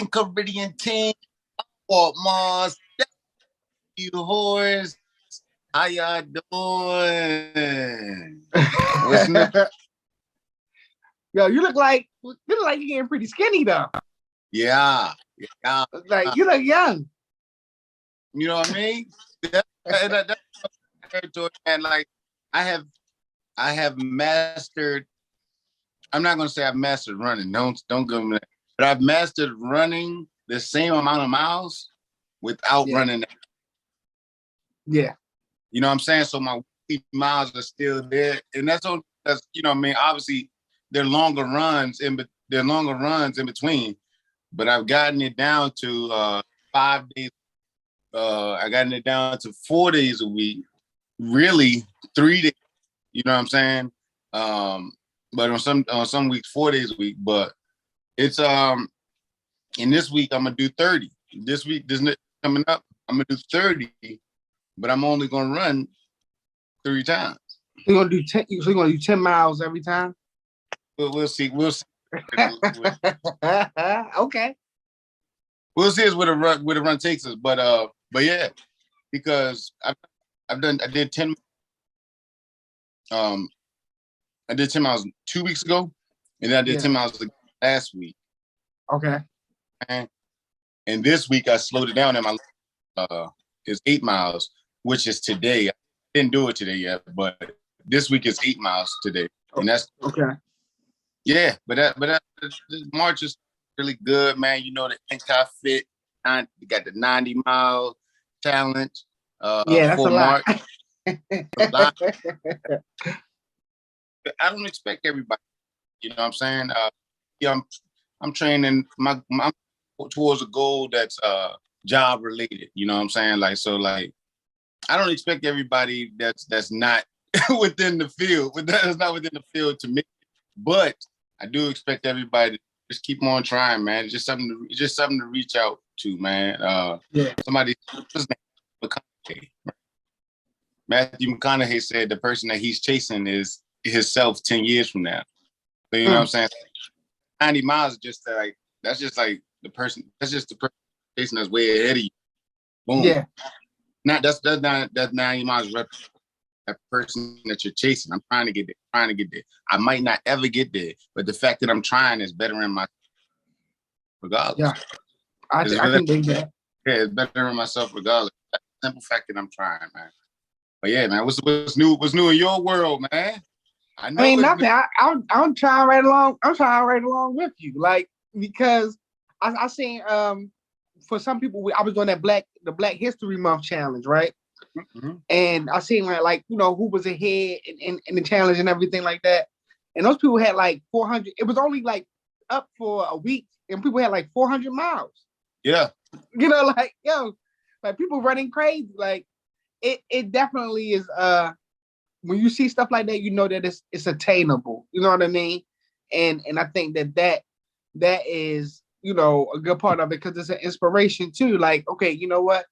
and Caribbean team. Walt Mars, you whores. How y'all doing? What's new? Yo, you look like you're getting pretty skinny though. Yeah. Like you look young. You know what I mean? That's territory, man. Like I have mastered. I'm not gonna say I've mastered running. Don't give me that. But I've mastered running the same amount of miles without running. Yeah. You know what I'm saying? So my miles are still there, and that's you know what I mean. Obviously, they're longer runs in between, but I've gotten it down to 5 days. I gotten it down to 4 days a week. Really, 3 days. You know what I'm saying? But on some weeks, 4 days a week. But it's in this week I'm gonna do 30. This week, coming up, I'm gonna do 30, but I'm only gonna run 3 times. You're gonna do 10. So you're gonna do 10 miles every time. We'll see. Okay. We'll see where the run takes us. But yeah, because I did 10. I did 10 miles 2 weeks ago, and then I did 10 miles last week. Okay. And this week I slowed it down, and my is 8 miles, which is today. I didn't do it today yet, but this week is 8 miles today, and that's okay. Yeah, but this March is really good, man. You know, the anti-fit, you got the 90-mile challenge. That's a lot. I don't expect everybody. You know what I'm saying? I'm training I'm towards a goal that's job related. You know what I'm saying? Like I don't expect everybody that's not within the field. That's not within the field to me. But I do expect everybody to just keep on trying, man. It's just something to reach out to, man. Somebody, McConaughey. Matthew McConaughey said the person that he's chasing is himself 10 years from now. So you know what I'm saying? 90 miles is just like that's just the person chasing that's way ahead of you. Boom. Yeah. That's 90 miles rep. That person that you're chasing. I'm trying to get there. I might not ever get there, but the fact that I'm trying is bettering myself regardless. Yeah, I can dig that. Yeah, it's bettering myself regardless. That's the simple fact that I'm trying, man. But yeah, man, what's new? What's new in your world, man? I mean, nothing. I'm trying right along. I'm trying right along with you, like because I seen for some people I was doing the Black History Month challenge, right? Mm-hmm. And I seen like you know who was ahead in the challenge and everything like that, and those people had like 400. It was only like up for a week, and people had like 400 miles. Yeah, you know, like like people running crazy. Like it definitely is. When you see stuff like that, you know that it's attainable. You know what I mean? And I think that is you know a good part of it because it's an inspiration too. Like okay, you know what?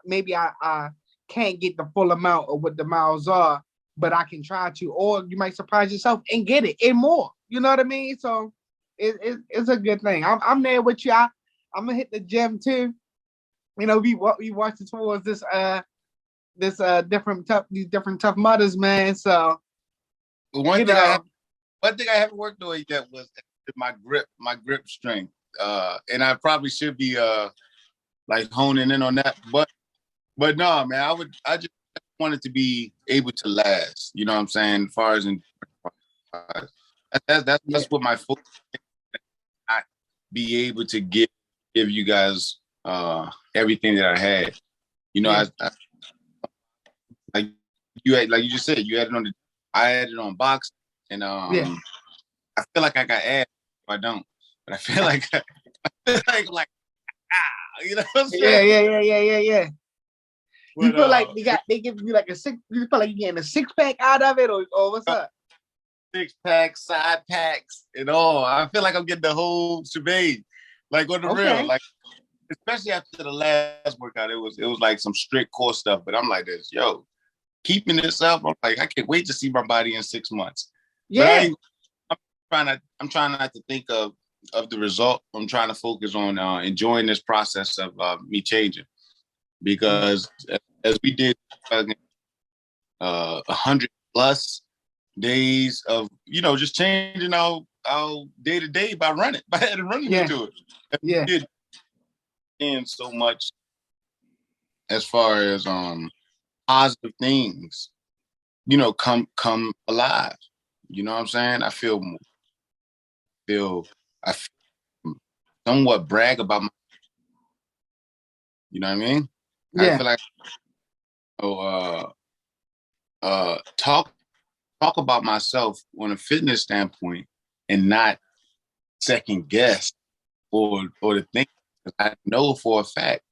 Maybe I can't get the full amount of what the miles are, but I can try to, or you might surprise yourself and get it and more. You know what I mean? So it's a good thing. I'm there with you. I'm gonna hit the gym too. You know, we watching towards these different tough mothers, man. So one thing I haven't worked on yet was my grip strength. And I probably should be like honing in on that, but no, man, I just wanted to be able to last. You know what I'm saying? As far as that's what my focus is. I be able to give you guys everything that I had. You know, I like you just said, you had it on I had it on boxing, and I feel like I got ass if I don't, but I feel like you know what I'm saying? Yeah. But, you feel like they give you like a six. You feel like you're getting a 6-pack out of it, or what's up? 6-pack, side packs, and all. I feel like I'm getting the whole shebang, like on the real, like especially after the last workout. It was like some strict core stuff, but I'm like this, keeping this up. I'm like, I can't wait to see my body in 6 months. Yeah, but I'm trying not to think of of the result. I'm trying to focus on enjoying this process of me changing, because as we did 100+ days of just changing our day to day by running, by running into it. Yeah. It did so much as far as positive things, come alive. You know what I'm saying? I feel I feel somewhat brag about my, you know what I mean? I Yeah. feel like talk about myself on a fitness standpoint and not second guess or the thing. I know for a fact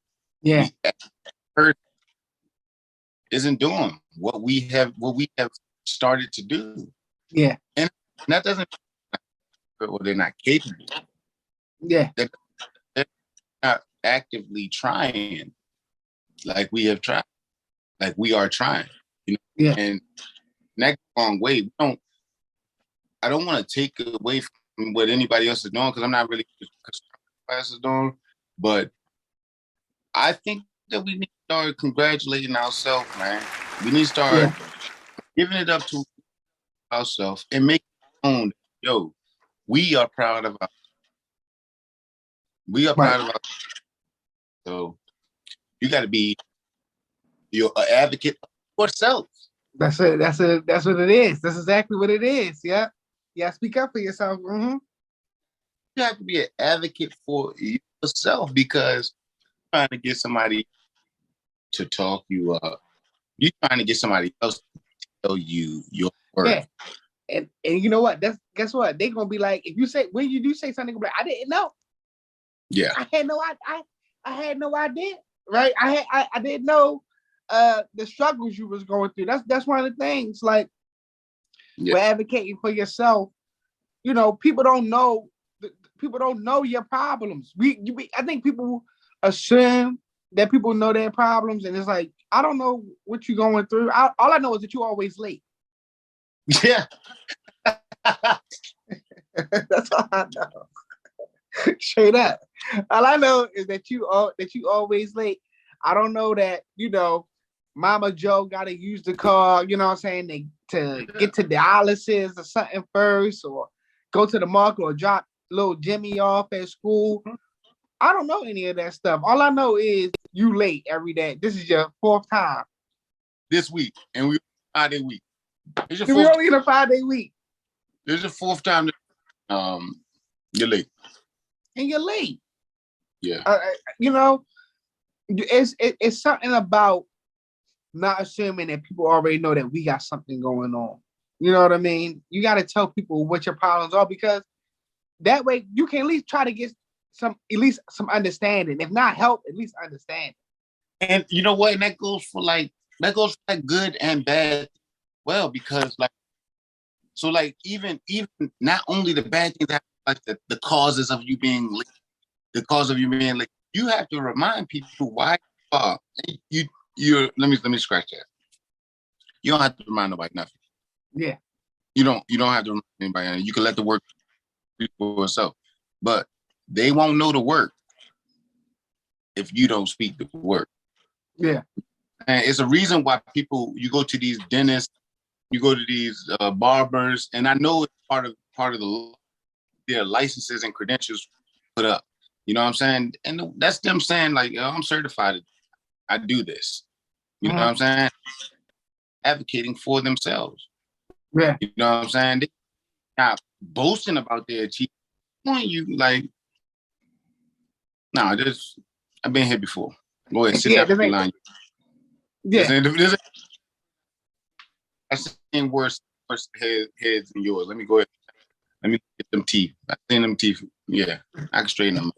Yeah. person isn't doing what we have started to do. Yeah. And that doesn't mean they're not capable. Yeah. They're not actively trying like we have tried, like we are trying. Yeah. And next wrong way. I don't want to take away from what anybody else is doing, because I'm not really class is doing, but I think that we need to start congratulating ourselves, man. We need to start giving it up to ourselves and make it known. Yo, we are proud of our. We are proud of our. So you got to be an advocate for yourself. That's it. That's it. That's what it is. That's exactly what it is. Yeah. Yeah. Speak up for yourself. Mm-hmm. You have to be an advocate for yourself, because you're trying to get somebody to talk you up. You're trying to get somebody else to tell you your worth. Yeah. And you know what? Guess what? They're gonna be like, if you say, when you do say something, like, I didn't know. Yeah. I had no idea. Right? I didn't know the struggles you was going through. That's one of the things. Like, we're advocating for yourself. People don't know your problems. I think people assume that people know their problems, and it's like, I don't know what you're going through. All I know is that you're always late. Yeah. That's all I know. Straight up. All I know is that you always late. I don't know that, Mama Joe gotta use the car, you know what I'm saying, to get to dialysis or something first, or go to the market, or drop little Jimmy off at school. I don't know any of that stuff. All I know is you late every day. This is your 4th time this week, and we 5-day week. We only in a 5-day week. This is your 4th time. You're late, and you're late. Yeah. It's something about not assuming that people already know that we got something going on. You know what I mean? You got to tell people what your problems are, because that way you can at least try to get some understanding. If not help, at least understand. And you know what? And that goes for good and bad. Well, because even not only the bad things that, like the causes of you being late, you have to remind people why you're let me scratch that. You don't have to remind nobody nothing. Yeah. You don't have to remind anybody. You can let the work speak for itself. But they won't know the work if you don't speak the word. Yeah. And it's a reason why you go to these dentists, you go to these barbers, and I know it's part of their licenses and credentials put up. You know what I'm saying? And that's them saying, like, I'm certified. I do this. You know what I'm saying? Advocating for themselves. Yeah. You know what I'm saying? They're not boasting about their achievement. You like, no, I've been here before. Go ahead, sit down the line. Yeah. I've seen worse heads than yours. Let me go ahead. Let me get them teeth. I've seen them teeth. Yeah, I can straighten them.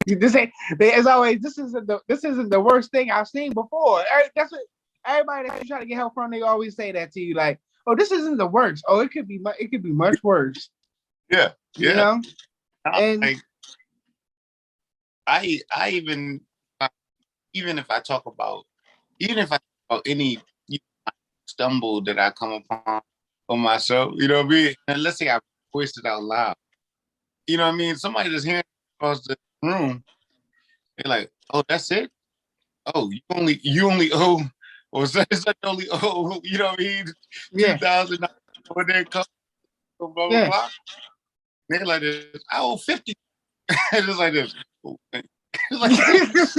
This ain't, as always, this isn't the worst thing I've seen before. That's what everybody that you try to get help from, they always say that to you, like, oh, this isn't the worst. Oh, it could be much worse. Yeah. You know? And I even if I talk about any stumble that I come upon for myself, you know what I mean? And let's say I voiced it out loud. You know what I mean? Somebody just hearing across the room, they're like, "Oh, that's it? Oh, you only owe, or such only owe, you know what I mean? Yeah. 2,000 over there, blah blah Yeah. blah." They're like this. I owe 50. It's just like this. Like this.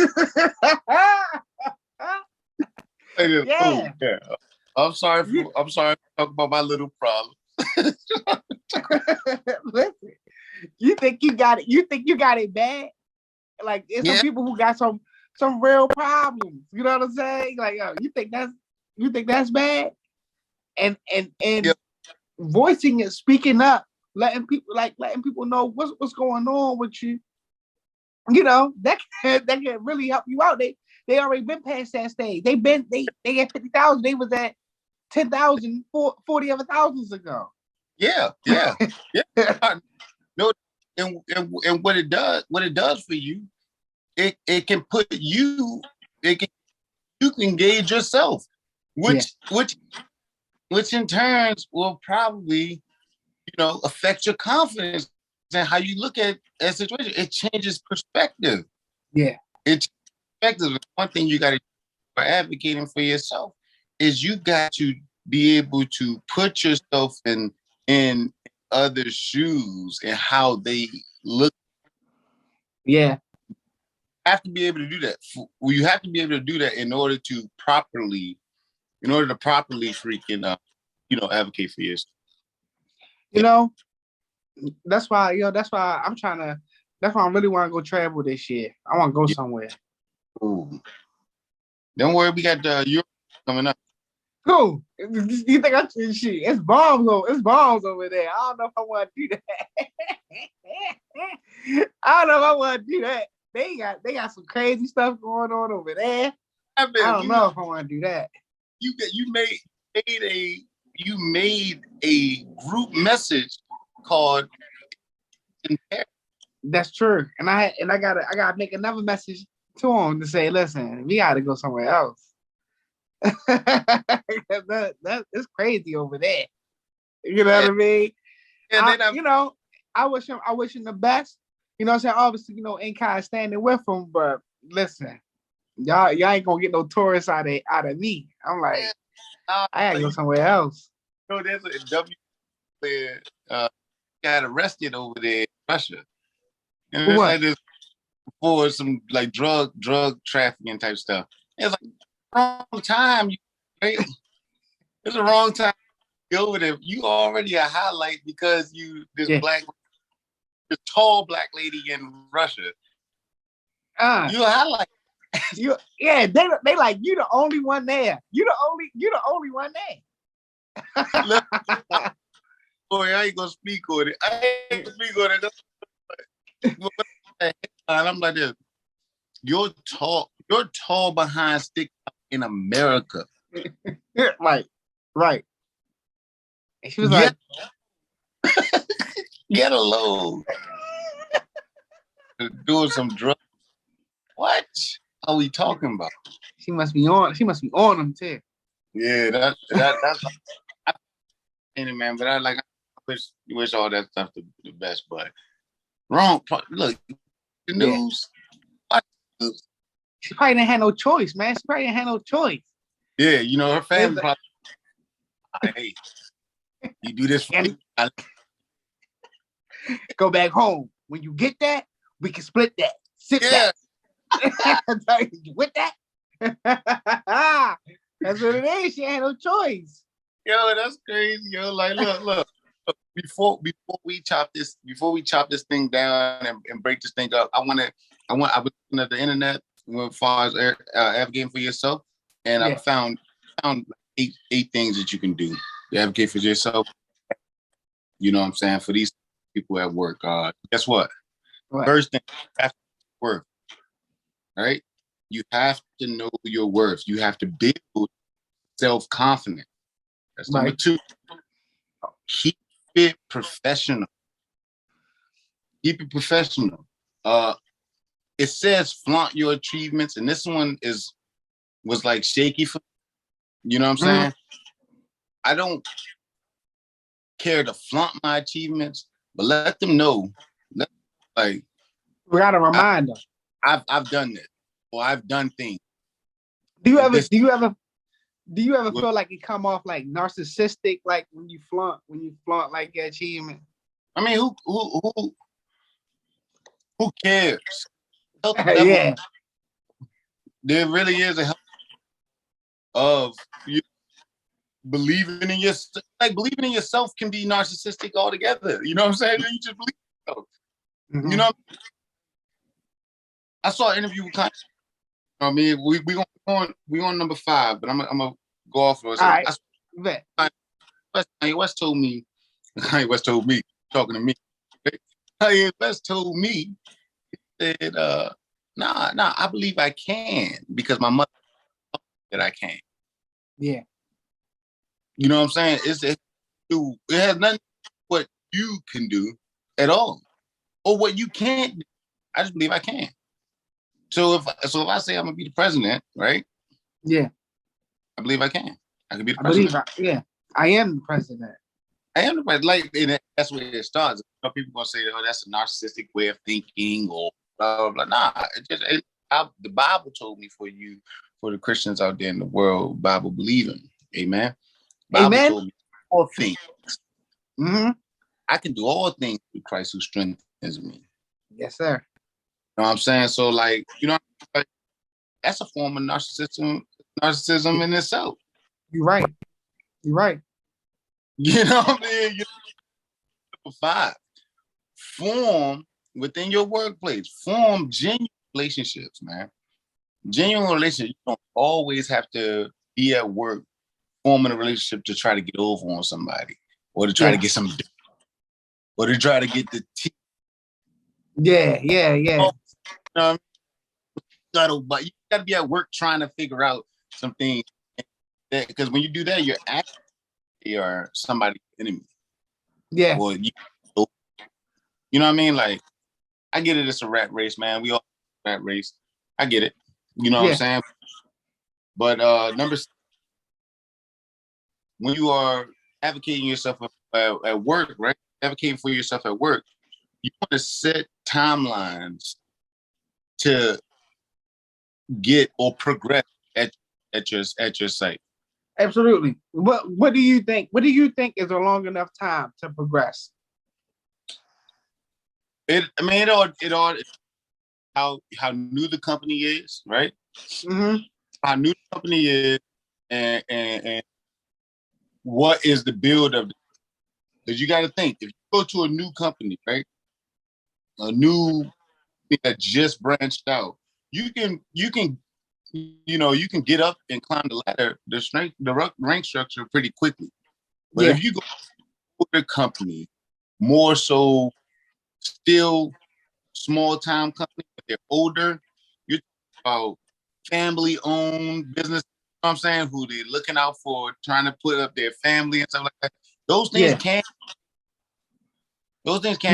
Oh, Yeah. yeah. I'm sorry to talk about my little problem. Listen, you think you got it? You think you got it bad? Like it's some Yeah. people who got some real problems. You know what I'm saying? Like, you think that's bad? And Yeah. voicing it, speaking up, letting people know what's going on with you. You know, that can really help you out. They already been past that stage. They had 50,000. They was at 10,000, 40 other thousands ago. Yeah. Yeah. No, and what it does for you, it can put you, you can gauge yourself, which in turns will probably, affect your confidence and how you look at a situation. It changes perspective. Yeah. It's perspective. One thing you got to do for advocating for yourself is you got to be able to put yourself in others' shoes and how they look. Yeah. You have to be able to do that. You have to be able to do that in order to properly freaking advocate for yourself. You know, that's why I'm trying to. That's why I really want to go travel this year. I want to go somewhere. Ooh. Don't worry, we got Europe coming up. Cool. You think shit? It's bombs over there. I don't know if I want to do that. I don't know if I want to do that. They got some crazy stuff going on over there. I don't know if I want to do that. You made a group message called. That's true, and I gotta make another message to them to say, listen, we gotta go somewhere else. that it's crazy over there. You know what I mean? Yeah, I wish him the best. You know what I'm saying? Obviously, ain't kind of standing with him, but listen, y'all ain't gonna get no tourists out of me. I'm like, I gotta go somewhere else. There's a W player got arrested over there in Russia. And it's like this for some like drug trafficking type stuff. It's like wrong time, right? It's the wrong time to go over there. You already a highlight because you this tall black lady in Russia. You a highlight. They like you the only one there. You the only one there. Boy, I ain't gonna speak on it. I'm like this. You're tall behind stick in America. Right. And she was like, get a load. Doing some drugs. What are we talking about? She must be on them too. Yeah, that's man. But I wish all that stuff the best. But wrong. Look, the news. Yeah. She probably didn't have no choice, man. She probably didn't have no choice. Yeah, her family probably. Hey, you do this for me. Go back home. When you get that, we can split that. Sit back. With that. That's what it is. She had no choice. Yo, that's crazy. Yo, like look. Before we chop this thing down and break this thing up, I was looking at the internet as far as advocating for yourself, and I found eight things that you can do to advocate for yourself. You know what I'm saying? For these people at work, guess what? First thing, you have to work. All right, you have to know your worth. You have to build self-confidence. That's number 2. Keep it professional. Keep it professional. It says flaunt your achievements, and this one was like shaky for me. You know what I'm saying? I don't care to flaunt my achievements, but let them know Like We got to remind them. I've done this, or I've done things. Do you And ever this, feel like it come off like narcissistic, like when you flaunt like your achievement? I mean, who cares? Healthy level. Yeah. There really is a health of you believing in yourself. Like believing in yourself can be narcissistic altogether. You know what I'm saying? You just believe in yourself. Mm-hmm. You know, I saw an interview with Kanye. I mean, we on number 5, but I'm gonna go off of it. All right. Kanye West told me. Kanye West told me, talking to me. Kanye West told me that nah, I believe I can because my mother told me that I can. Yeah. You know what I'm saying? It has nothing to do with what you can do at all, or what you can't do. I just believe I can. So if I say I'm gonna be the president, right? Yeah. I believe I can. I can be the I president. I am the president. I am the president. Like, and that's where it starts. People gonna say, "Oh, that's a narcissistic way of thinking," or blah blah blah. Nah, the Bible told me for the Christians out there in the world, Bible believing, amen. Bible Amen. told me all things. Mm-hmm. I can do all things through Christ who strengthens me. Yes, sir. You know what I'm saying? So, like, like, that's a form of narcissism in itself. You're right. You know what I mean? Number 5, form within your workplace. Form genuine relationships, man. Genuine relationships. You don't always have to be at work forming a relationship to try to get over on somebody, or to try to get some, or to try to get the tea. Yeah. But you gotta be at work trying to figure out some things, because when you do that, you're actually somebody's enemy. Yeah. Or you know what I mean? Like, I get it. It's a rat race, man. We all rat race. I get it. You know what I'm saying? But number 6, when you are advocating yourself at work, right? Advocating for yourself at work, you want to set timelines to get or progress at your site. Absolutely. What do you think? What do you think is a long enough time to progress? It all how new the company is, right? Mm-hmm. How new the company is, and what is the build of it? Because you got to think, if you go to a new company, right? A new that just branched out, you can get up and climb the ladder, the rank structure pretty quickly. But if you go to a company, more so still small time company, but they're older, you're talking about family owned business, you know what I'm saying, who they're looking out for, trying to put up their family and stuff like that. Those things can't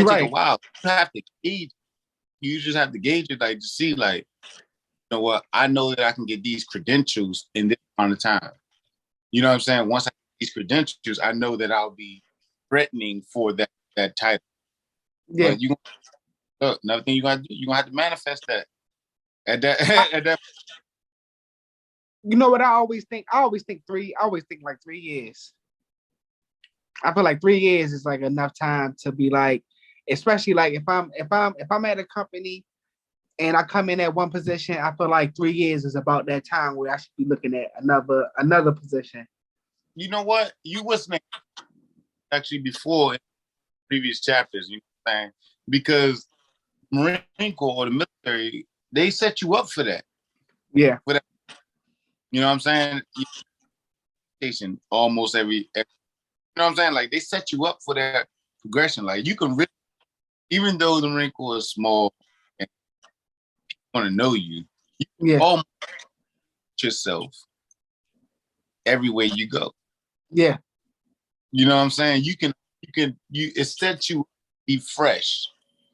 take a while. You have to gauge. You just have to gauge it, like, to see, like, you know what, I know that I can get these credentials in this amount of time. You know what I'm saying? Once I get these credentials, I know that I'll be threatening for that title. Yeah. But another thing you gotta do, you're gonna have to manifest that. At that. You know what I always think? I always think like 3 years. I feel like 3 years is like enough time to be like, especially like if I'm at a company and I come in at one position, I feel like 3 years is about that time where I should be looking at another position. You know what? You was actually before in previous chapters, you know what I'm saying? Because Marine Corps or the military, they set you up for that. Yeah. For that. You know what I'm saying? Almost every, you know what I'm saying? Like, they set you up for that progression. Like, you can really, even though the Marine Corps is small and people want to know you almost yourself everywhere you go. Yeah. You know what I'm saying? It sets you be fresh.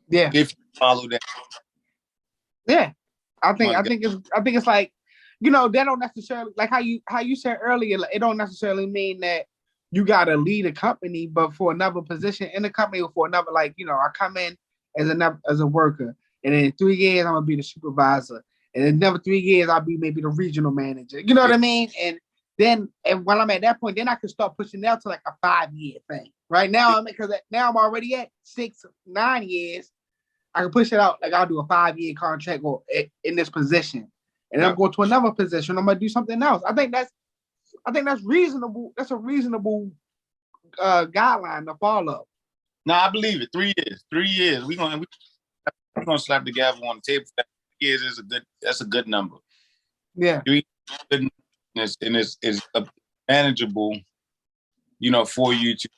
Yeah. If you follow that. Yeah. I think it's like, they don't necessarily, like how you said earlier, it don't necessarily mean that you gotta lead a company, but for another position in the company or for another, like, I come in as a worker. And then in 3 years, I'm gonna be the supervisor. And in another 3 years, I'll be maybe the regional manager. You know what I mean? And then, and when I'm at that point, then I can start pushing out to like a 5-year thing. Right now, because now I'm already at 6, 9 years. I can push it out. Like I'll do a 5-year contract or in this position, and then I'm going to another position. I'm gonna do something else. I think that's reasonable. That's a reasonable guideline to follow. No, I believe it. 3 years. 3 years. We're gonna slap the gavel on the table. 3 years is that's a good number. Yeah. 3 years and it's manageable, for you to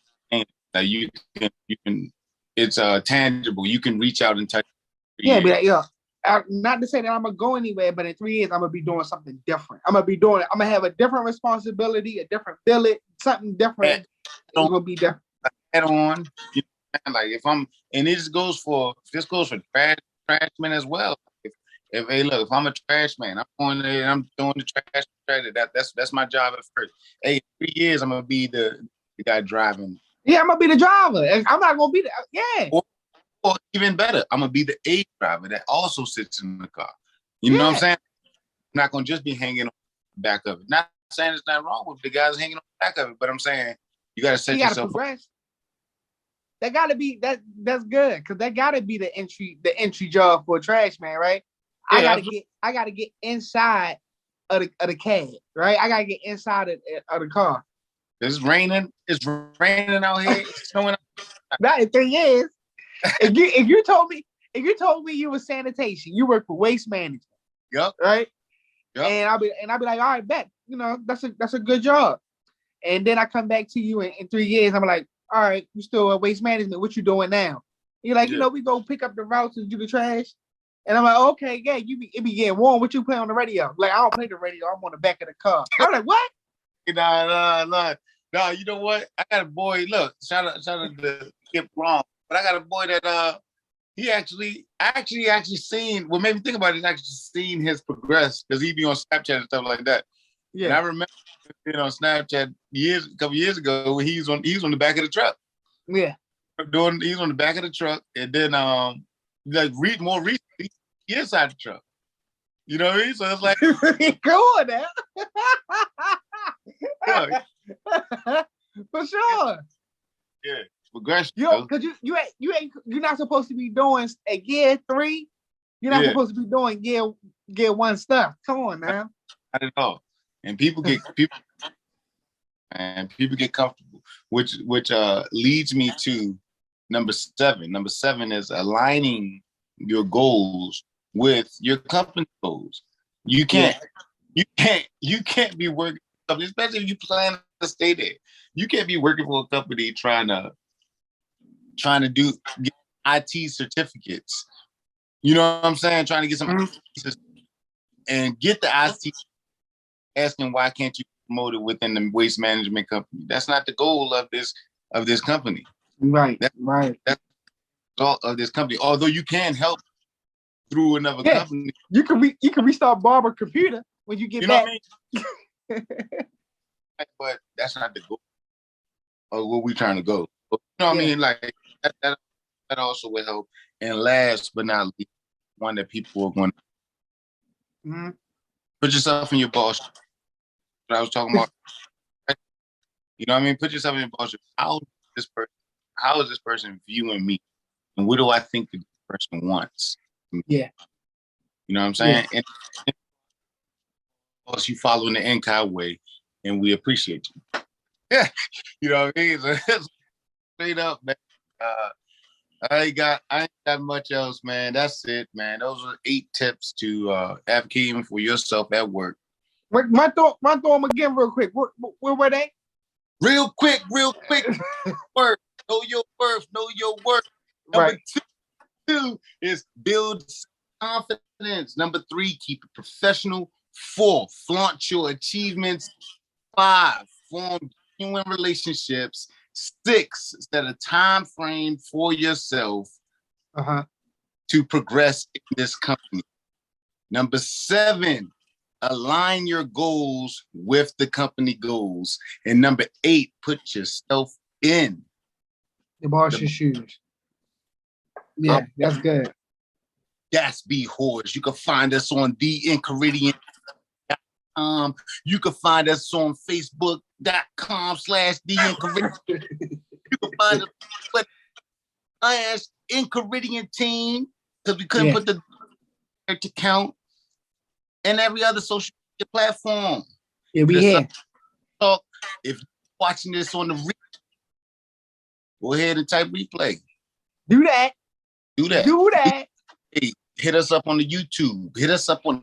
that you can it's tangible. You can reach out and touch. Yeah, be like, not to say that I'm gonna go anywhere, but in 3 years I'm gonna be doing something different. I'm gonna have a different responsibility, a different billet, something different. It's gonna be different. Add on, like if I'm, and this goes for trashmen as well. If hey, look, if I'm a trash man, I'm going there and I'm doing the trash. That's my job at first. Hey, 3 years I'm gonna be the guy driving. Yeah, I'm gonna be the driver. I'm not gonna be the Or even better, I'm gonna be the aid driver that also sits in the car. You know what I'm saying? I'm not gonna just be hanging on the back of it. Not saying there's nothing wrong with the guys hanging on the back of it, but I'm saying you gotta set yourself up. That gotta be that's good, because that gotta be the entry job for a trash man, right? Yeah, I gotta get inside of the cab, right? I gotta get inside of the car. It's raining out here. It's snowing. Not in 3 years. If you told me you were sanitation, you work for waste management. Yep. Right. Yep. And I'll be like, all right, bet. That's a good job. And then I come back to you in 3 years. I'm like, all right, you still at waste management. What you doing now? You're like, we go pick up the routes and do the trash. And I'm like, okay, yeah, it be getting warm. What you play on the radio? Like, I don't play the radio. I'm on the back of the car. I'm like, what? No, you know what? I got a boy. Look, shout out to Skip Wrong. But I got a boy that he actually seen. Well, maybe think about it. He's actually seen his progress because he be on Snapchat and stuff like that. Yeah. And I remember being on Snapchat a couple years ago when he's on the back of the truck. Yeah. He's on the back of the truck, and then more recently, he inside the truck. You know what I mean? So it's like cool now. For sure. Yeah. Progression. Because you're not supposed to be doing a gear 3. You're not supposed to be doing gear 1 stuff. Come on now. Not at all. And people get comfortable, which leads me to number 7. Number 7 is aligning your goals with your company goals. You can't be working, especially if you plan to stay there. You can't be working for a company trying to get IT certificates. You know what I'm saying? Trying to get some and get the IT, asking why can't you promote it within the waste management company? That's not the goal of this company. Right. That's all of this company. Although you can help through another company. You can restart Barber computer when you get back. What I mean? But that's not the goal of where we're trying to go. You know what I mean? Like that also will help. And last but not least, one that people are going to put yourself in your boss. What I was talking about. You know what I mean? Put yourself in your boss. How is this person viewing me? And what do I think the person wants? Yeah. You know what I'm saying? Yeah. And also you following the NCAI way, and we appreciate you. Yeah. You know what I mean? So, straight up, man. I ain't got much else, man. That's it, man. Those are 8 tips to advocating for yourself at work. Run through them again real quick. Where were they? Real quick. Work. Know your worth. Know your worth. Number 2 is build confidence. Number 3, keep it professional. 4, flaunt your achievements. 5, form genuine relationships. 6, set a time frame for yourself to progress in this company. Number 7, align your goals with the company goals. And number 8, put yourself in the boss's shoes. Yeah, that's good. That's B Horse. You can find us on theincaribbean.com. You can find us on Facebook.com/theincaribbean. You can find us on Incaribbean team because we couldn't put the to count and every other social media platform. Yeah, we here. Talk. If you're watching this on the replay, go ahead and type replay. Do that. Hey, hit us up on the YouTube. Hit us up on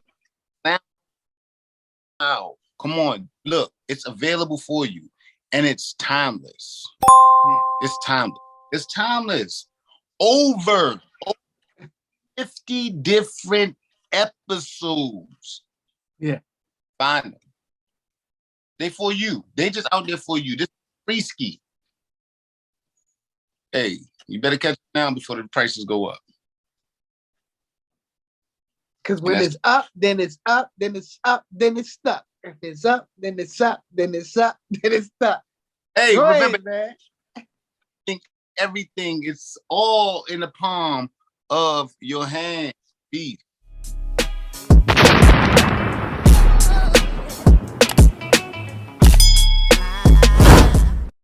now. Come on, look, it's available for you, and it's timeless. It's timeless. It's timeless. Over 50 different episodes. Yeah. Find them. They for you. They just out there for you. This is free ski. Hey, you better catch it now before the prices go up. Because when it's up, then it's up, then it's up, then it's stuck. If it's up, then it's up, then it's up, then it's stuck. Hey, go remember, ahead, man. Everything is all in the palm of your hand. Peace.